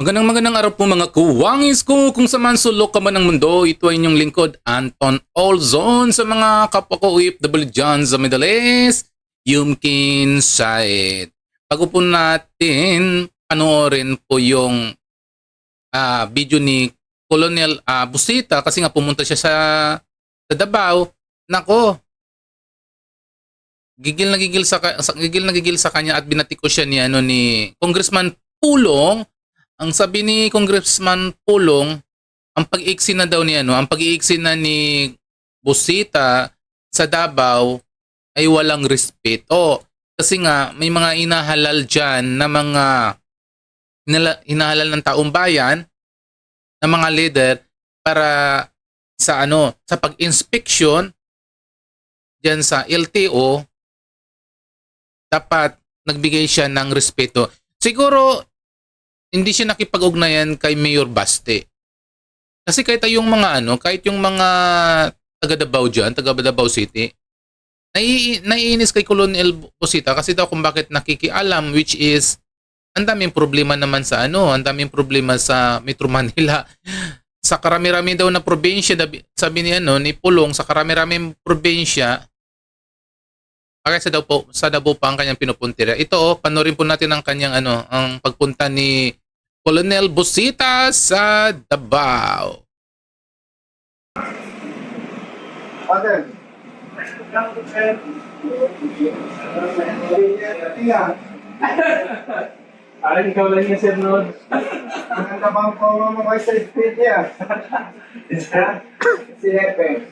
Magandang araw po mga kuwangis ko kung sa man sulok ka man ng mundo. Ito ay inyong lingkod Anton Olzon sa mga kapwa ko OFW dyan sa Middle East. Yumkin Said. Bago po natin panoorin po yung video ni Colonel Busita kasi nga pumunta siya sa Davao. Nako, gigil na gigil sa kanya at binatiko siya ni Congressman Pulong. Ang sabi ni Congressman Pulong, ang pag-iiksi na daw ang pag-iiksi na ni Busita sa Davao ay walang respeto. Kasi nga may mga inahalal diyan na mga inahalal ng taong bayan na mga leader para sa sa pag-inspection diyan sa LTO, dapat nagbigay siya ng respeto. Siguro hindi siya nakipag-ugnayan kay Mayor Baste. Kasi kahit yung mga kahit yung mga taga Davao diyan, taga Davao City, naiinis kay Colonel Busita kasi daw kung bakit nakikialam, which is ang daming problema naman sa ang daming problema sa Metro Manila. Sa karami-rami daw na probinsya, sabi ni Pulong, sa karami-raming probinsya, kaya sa Davao pa ang kanyang pinupuntira. Ito, panoorin po natin ang kanyang ang pagpunta ni Colonel Busita sa Davao. Father. Alam, ikaw lang yung sir noon. Ang tabang po mga sa speed niya. Si Hepe.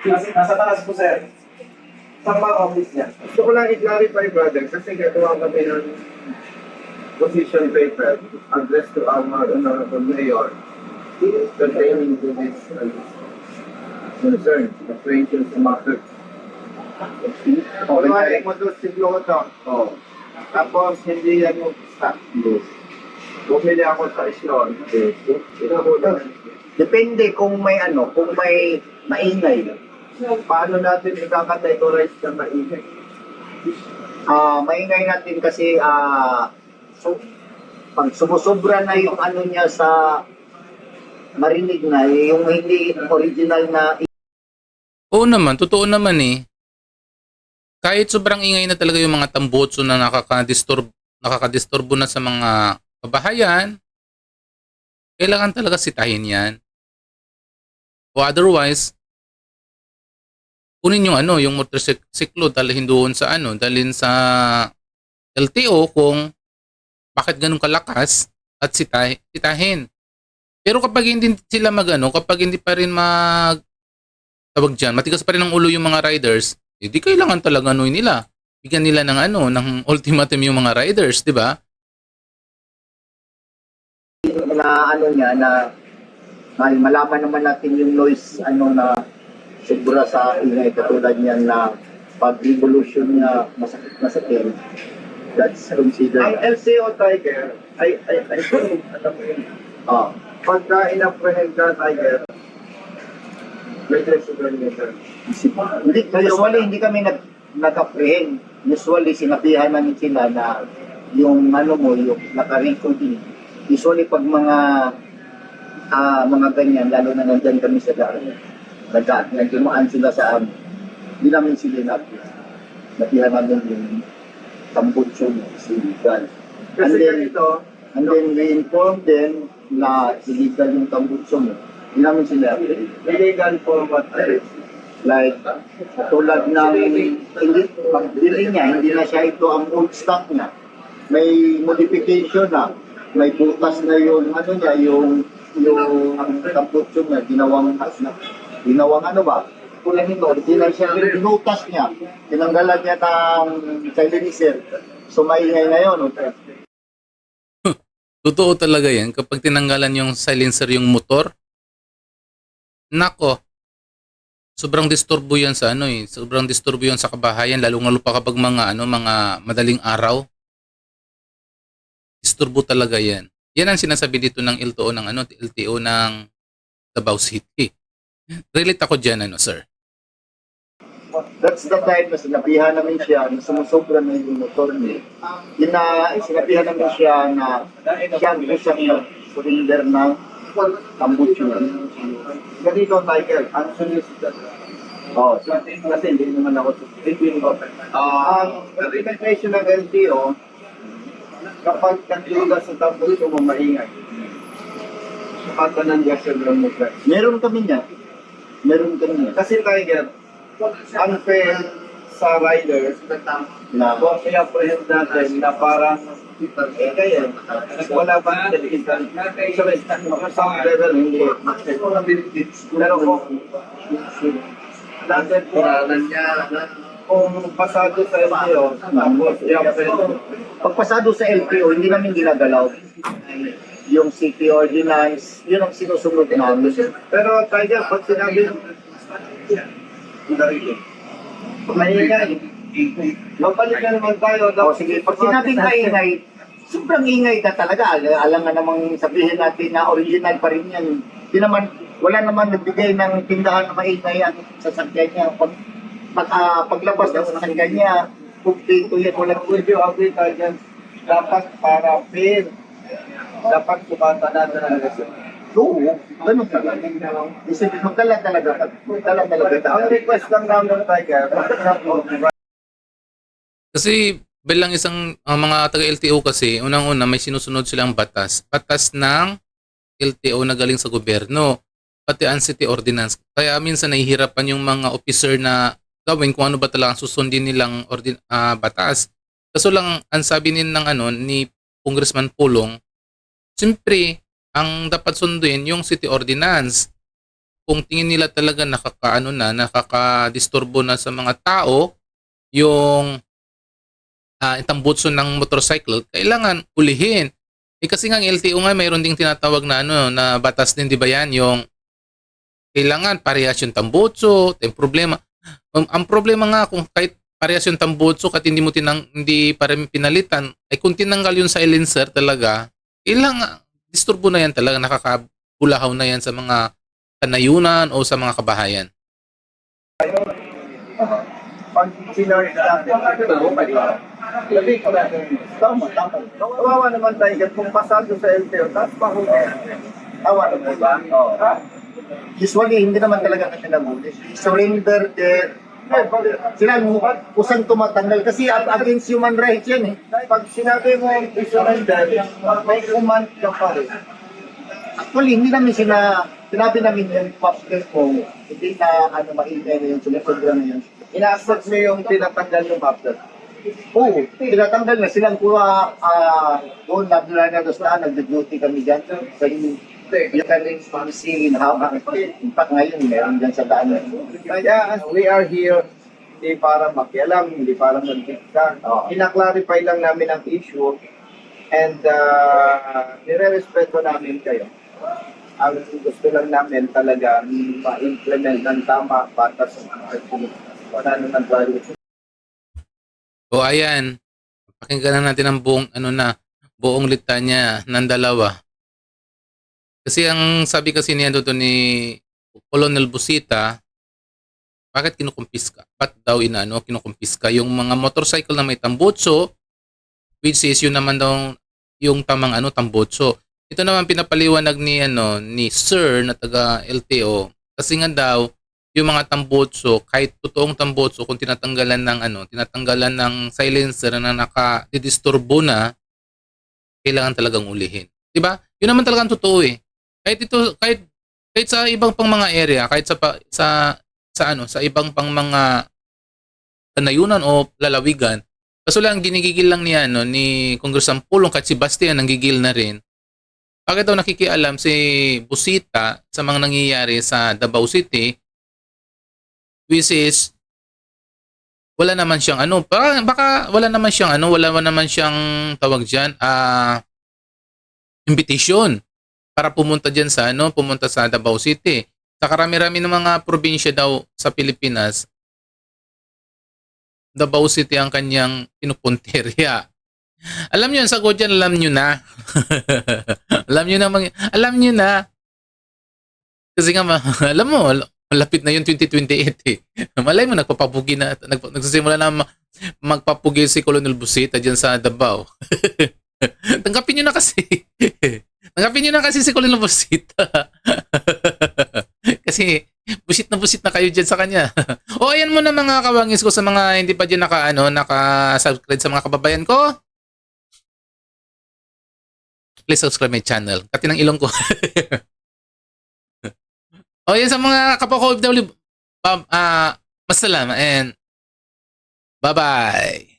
Nasa taas po, sir. Saan ba office niya? Gusto ko lang i-clarify, brother, kasi gagawa kami ng position paper addressed to our Honorable Mayor pertaining to this concern, the creation of matter. Okay, mo doon siglo ko to. Oo. Tapos, hindi yan yung stop. Bumili ako sa isyon. Depende kung may kung may maingay. Paano natin i-categorize na maingay? Maingay natin kasi pag sumusobra na yung niya sa marinig na, yung hindi original na. Oo naman, totoo naman eh. Kahit sobrang ingay na talaga yung mga tambutso na nakakadisturbo na sa mga kabahayan, kailangan talaga sitahin yan. O otherwise, kunin yung motorsiklo, dalhin doon sa dalhin sa LTO kung bakit ganun kalakas at sitahin. Pero kapag hindi sila kapag hindi pa rin tawag diyan, matigas pa rin ang ulo yung mga riders, hindi kailangan talaga nila. Bigyan nila ng ultimatum yung mga riders, di ba? Na niya na malaman naman natin yung noise na sobra sa ingay katulad niyan na pag-evolution niya masakit. That's considered. Ang LCO Tiger, I think, alam mo yun. Pagka in-apprehend ka, Tiger, may resignation. Usually, hindi kami nag-apprehend. Usually, sinabihan namin sila na yung yung naka-record. Usually, pag mga ganyan, lalo na nandyan kami sa daan, nagdumaan sila sa amin. Hindi namin sila nabihan namin yung tambutso si Gal. And then we inform them na illegal yung tambutso mo. Hindi namin sila Illegal for what? like tulad ng pagbili niya, hindi na siya ito ang old stock niya. May modification na. May butas na yung yung tambutso niya, ginawang tulad nito, hindi na siya binutas niya. Tinanggalan niya ng silencer. So maingay na yun. Totoo talaga yan. Kapag tinanggalan yung silencer yung motor, nako, sobrang disturbo yan sa sobrang disturbo yan sa kabahayan, lalo pa kapag mga madaling araw. Disturbo talaga yan. Yan ang sinasabi dito ng LTO ng Davao City. Relate ako diyan sir. That's the time na sinabihan namin siya na sumusobra na yung motor niya. Sinabihan namin siya na siya surrender ng tambucho. Ganito, Michael, ang solicitor. Oh, Kasi hindi naman ako ang recommendation ng LTO, kapag naglugas sa tapos mo maingay, sumata ng gasol ng mukha. meron kami niya. Meron kami niya. Kasi Tiger, unfair sa riders Na, kung i-apprehend natin na parang kaya wala ba sa level hindi pero kung pasado sa LTO tapos i-apprehend pagpasado sa LTO, hindi namin ginagalaw. Yung city ordinance, yun ang sinusunod namin. pero Tiger pag sinabi maingay mabalik na naman tayo O sige, pag sinabing maingay, sobrang ingay ka talaga. Alam nga namang sabihin natin na original pa rin yan. Di naman, wala naman nagbigay ng tindahan na maingay ang sasakyan niya. Paglabas ng sasakyan niya, kumpleto yan. Walang would you agree Tiger dapat para fair dapat sumata natin ang gasol. Oo, ganun talaga. Kasi magdala talaga. Magdala talaga. Ang request lang namin, Tiger, Kasi bilang isang mga taga-LTO kasi, unang-una may sinusunod silang batas. Batas ng LTO na galing sa gobyerno, pati ang city ordinance. Kaya minsan nahihirapan yung mga officer na gawin kung ano ba talaga ang susundin nilang batas. Kaso lang, ang sabi ni Congressman Pulong, siyempre, ang dapat sunduin yung city ordinance. Kung tingin nila talaga nakakadisturbo na sa mga tao, yung itambutso ng motorcycle, kailangan ulihin. Kasi nga ang LTO nga mayroon ding tinatawag na na batas din, di ba yan? Yung kailangan parehas yung tambutso, yung problema. Ang problema nga kung kahit parehas yung tambutso at hindi pa rin pinalitan, ay kung tinanggal yung silencer talaga, kailangan disturbo na yan talaga, nakakabulahaw na yan sa mga kanayunan o sa mga kabahayan. pag sinarge natin, Tama. kawawa naman Tiger, kung pasado sa LTO, tapos mahuli. Tawa naman ba? Usually, hindi naman talaga kami nabuli. Surrender there. Sila kusang tumatanggal kasi against human rights yan eh. Pag sinabi mo i-surrender, may command ka pa rin. Actually, hindi namin sinabi namin yung pastor ko, hindi na maingay na yun, sumusunod na yun. Ina-accept mo yung tinatanggal ng mapter. Oo, tinatanggal na silang kuha doon, nag-duty kami dyan. So, yung kaling policy, in fact ngayon, meron dyan sa daan. Kaya we are here hindi para makialam, hindi para magkita. Ina-clarify lang namin ang issue and nire-respeto namin kayo. Ang gusto lang namin talaga ma-implement ng tama batas sa mga wala naman value. O ayan, pakinggan na natin ang buong litanya ng dalawa. Kasi ang sabi kasi niya doon ni Colonel Busita, bakit kinukumpiska? Ba't daw kinukumpiska yung mga motorcycle na may tambutso, which is yun naman daw yung tamang tambutso. Ito naman pinapaliwanag ni Sir na taga LTO, kasi nga daw yung mga tambutso, kahit totoong tambutso, kung tinatanggalan ng silencer na nakadidisturbo na, kailangan talagang ulihin. 'Di ba? Yun naman talagang totoo eh. Kahit sa ibang pang mga area, kahit sa ibang pang mga kanayunan o lalawigan, kaso lang ginigigil lang ni Congressman Pulong, kahit si Bastian nanggigil na rin. Bakit daw nakikialam si Busita sa mga nangyayari sa Davao City, which is wala naman siyang baka wala naman siyang tawag diyan, invitation para pumunta sa Davao City. Sa karami-rami ng mga probinsya daw sa Pilipinas, Davao City ang kanyang pinupunterya. Alam niyo, ang sagot dyan, alam niyo na. alam niyo na. Kasi nga, alam mo, malapit na yung 2028 eh. Malay mo, nagsisimula na magpapugi si Colonel Busita dyan sa Davao. Tanggapin nyo na kasi. Tanggapin nyo na kasi si Colin Busit. Kasi busit na kayo dyan sa kanya. O ayan mo na mga kawangis ko sa mga hindi pa dyan naka-subscribe sa mga kababayan ko. Please subscribe my channel. Kati ng ilong ko. O yan sa mga kapwa ko OFW. Masalamat and bye-bye.